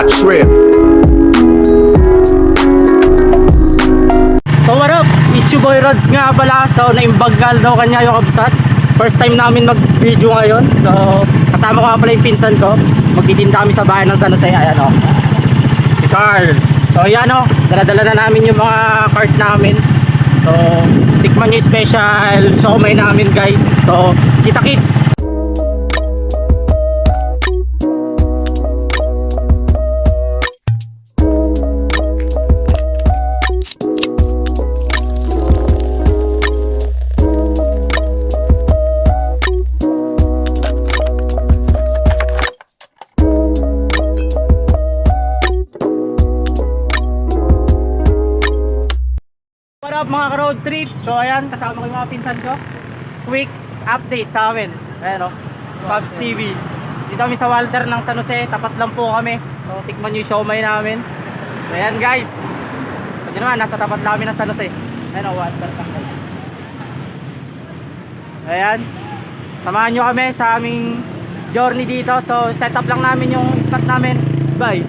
Trip. So what up? It's your boy Rods nga pala. So naimbagal daw kanya yung kabsat. First time namin mag-video ngayon. So kasama ko nga pala yung pinsan ko. Magtitinda kami sa bahay ng San Jose. Ayan o, si Carl. So ayan o, dala-dala na namin yung mga cart namin. So tikman nyo yung special siomai namin guys. So kita kits. What up mga ka-road trip? So ayan, kasama ko yung mga pinsan ko. Quick update sa amin. Ayan o, Pops TV. Dito kami sa Walter ng San Jose. Tapat lang po kami. So tikman nyo yung siomai namin. So ayan guys. So yun naman, nasa tapat lang kami ng San Jose. Ayan o, Walter lang guys. Ayan. Samahan nyo kami sa aming journey dito. So set up lang namin yung spot namin. Bye!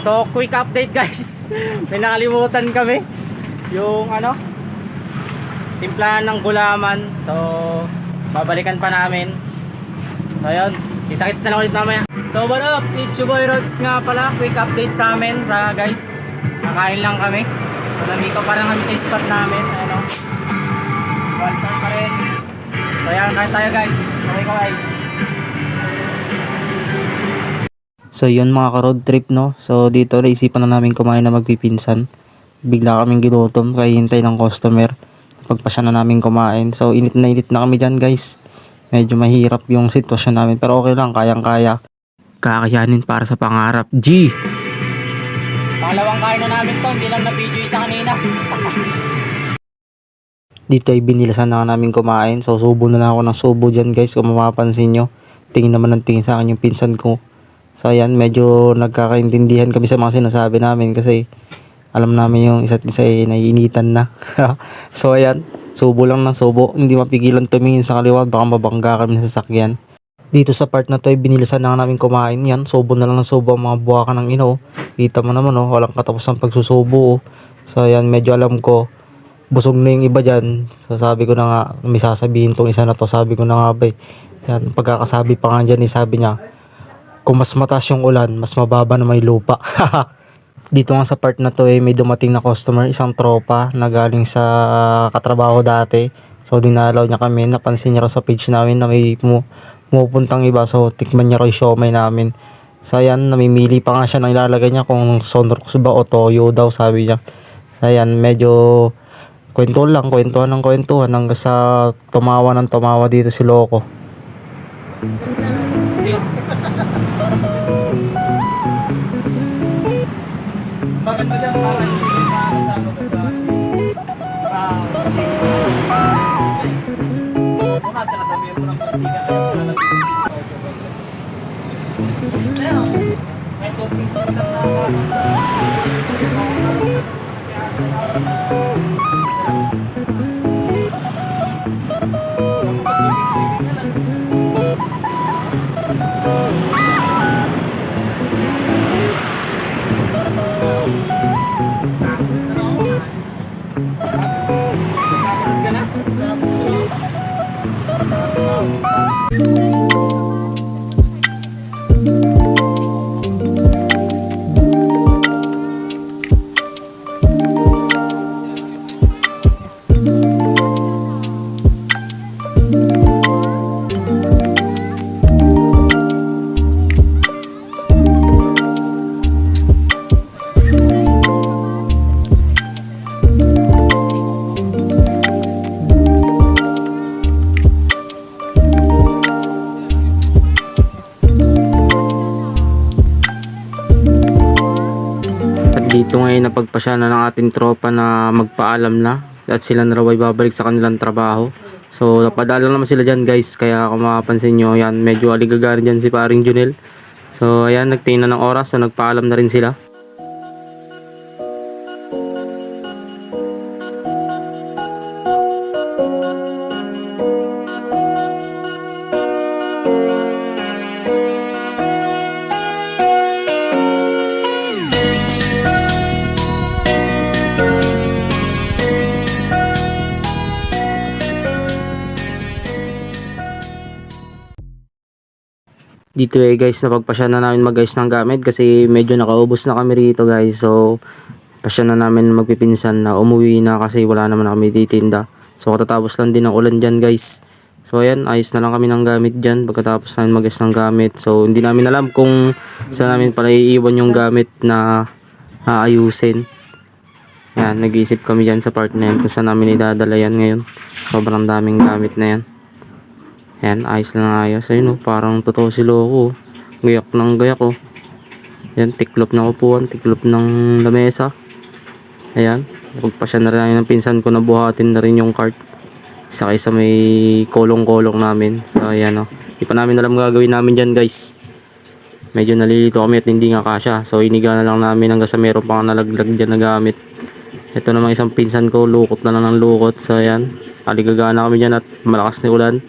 So quick update guys. May nakalimutan kami. Yung ano, timplahan ng gulaman. So babalikan pa namin. So ayun, kita-kits na lang ulit mamaya. So what up, it's your boy Rods nga pala. Quick update sa amin sa guys. Nakain lang kami. So nandito pa rin kami sa spot namin. Ano, Walter pa rin. So ayan, kain tayo guys. Okay ko guys. So yun mga ka-road trip no. So dito naisipan na namin kumain na magpipinsan. Bigla kaming ginutom kaya hintay ng customer. Pagpasya na namin kumain. So init na kami dyan guys. Medyo mahirap yung sitwasyon namin pero okay lang, kayang kaya. Kakayanin para sa pangarap. G! Pangalawang kain na namin to, hindi lang na video isa kanina. Dito ay binilasan na nga namin kumain. So subo na lang ako ng subo dyan guys, kung mapapansin nyo. Tingin naman ng tingin sa akin yung pinsan ko. So ayan, medyo nagkakaintindihan kami sa mga sinasabi namin kasi alam namin yung isa't isa ay naiinitan na. So ayan, subo lang ng subo. Hindi mapigilan tumingin sa kaliwa, baka mabangga kami sa sasakyan. Dito sa part na to ay binilasan na nga namin kumain. Yan, subo na lang ng subo ang mga buwakan ng ino. Kita mo naman oh, walang katapos ang pagsusubo oh. So ayan, medyo alam ko busog na yung iba dyan. So sabi ko na nga, may sasabihin tong isa na to. Sabi ko na nga ba yan, pagkakasabi pa nga dyan sabi niya, kung mas mataas yung ulan, mas mababa na may lupa. Dito nga sa part na to may dumating na customer, isang tropa na galing sa katrabaho dati. So dinalaw niya kami, napansin niya raw sa page namin na may pumupuntang iba. So tikman niya raw yung siomay namin. So ayan, namimili pa nga siya ng ilalagay niya kung Sonrox ba o Toyo daw sabi niya. So ayan, medyo kwentuhan ng kwentuhan hanggang sa tumawa ng tumawa dito si Loco. Bakit ba dyan para hindi makakasama sa muna talaga meron ng mantika kaya wala na ayun, may topping lang Dito ngayon napagpasya na ng ating tropa na magpaalam na at sila na raw ay babalik sa kanilang trabaho. So napadala naman sila dyan guys, kaya kung mapapansin nyo yan, medyo aligagarin dyan si paring Junel. So ayan, nagtingin na ng oras, so nagpaalam na rin sila. Dito guys, napagpasya na namin mag-ayos ng gamit kasi medyo nakaubos na kami rito guys. So pasya na namin magpipinsan na umuwi na kasi wala naman na kami titinda. So katatapos lang din ng ulan dyan guys. So ayan, ayos na lang kami ng gamit dyan pagkatapos namin mag-ayos ng gamit. So hindi namin alam kung saan namin pala iiwan yung gamit na aayusin. Yan, nag-iisip kami dyan sa part na yan kung saan namin idadala yan ngayon. Sobrang daming gamit na yan. Ayan, ayos lang ayos. Ayun parang totoo si Loco. Gayak ng gayak oh. Ayan, tiklop ng upuan, tiklop ng lamesa. Ayan, pagpasya na rin ng pinsan ko na buhatin na rin yung cart. Sakay sa may kolong-kolong namin. So ayan Di pa namin alam gagawin namin dyan guys. Medyo nalilito kami at hindi nga kasya. So iniga na lang namin hanggang sa meron pang nalaglag dyan na gamit. Ito namang isang pinsan ko, lukot na lang ng lukot. So ayan, aligagana kami dyan at malakas na ulan.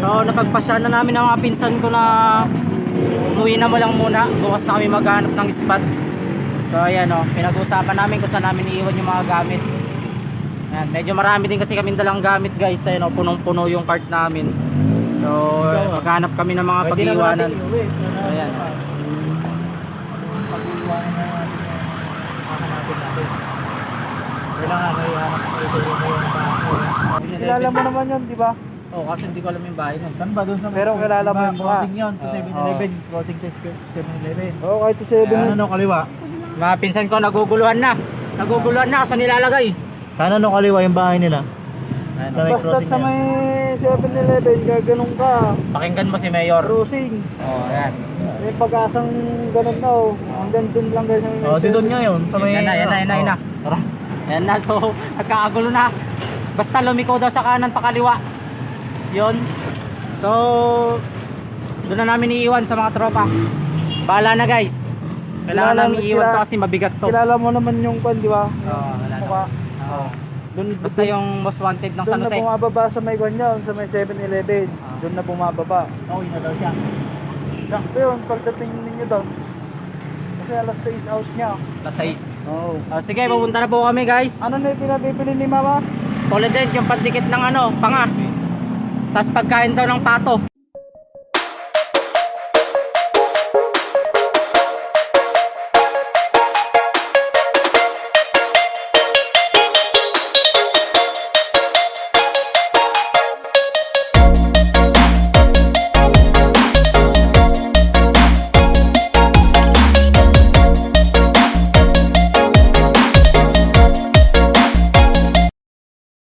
So napagpasya na namin ang mga pinsan ko na umuwi na mo lang muna. Bukas na kami maghanap ng spot. So ayan o, pinag-uusapan namin kung saan namin iiwan yung mga gamit. Ayan, medyo marami din kasi kaming dalang gamit guys. Ayan o, punong-puno yung cart namin. So maghanap kami ng mga pag-iwanan. Ayan. Pag-iwanan na natin yung hanapin natin. Kailangan may hanap kilala mo naman yun, di ba? Oo, kasi hindi ko alam yung bahay nun. Saan ba? Doon sa Pero kilala mo yung mukha. crossing yun, sa 7-Eleven. Crossing sa 7-Eleven. Oo, kahit sa 7. Kanan o kaliwa? Mga pinsan ko naguguluhan na. Naguguluhan na kasi nilalagay. Kanan o kaliwa yung bahay nila? Sa may Basta crossing sa na may 7-Eleven, gaganong ka. Pakinggan mo si Mayor. Crossing. Oh, ayan. May pag-asang ganun na oh. Hanggang dun lang guys. Oh, di doon nga yun. Sa may... Yan na, yan na, yan na, yan na. Tara. Yan na, so nagkakagulo na. Basta lumiko daw sa kanan pa kaliwa. Yun. So, doon na namin iiwan sa mga tropa. Bahala na guys. Kailangan namin iiwan to kasi mabigat to. Kilala mo naman yung kwan, di ba? Oo, wala na. Mukha. Oo. Dun, Basta yung most wanted ng San doon na Jose. bumababa sa may kwan yun, sa may 7-Eleven. Doon na bumababa. Oh, yun na daw siya. Sakto yun, pagdating ninyo doon. Kasi alas 6 out niya. Alas 6. Oo. Sige, pupunta na po kami guys. Ano na yung pinabibili ni mama? Tulad din yung pandikit ng ano, panga. Tapos pagkain daw ng pato.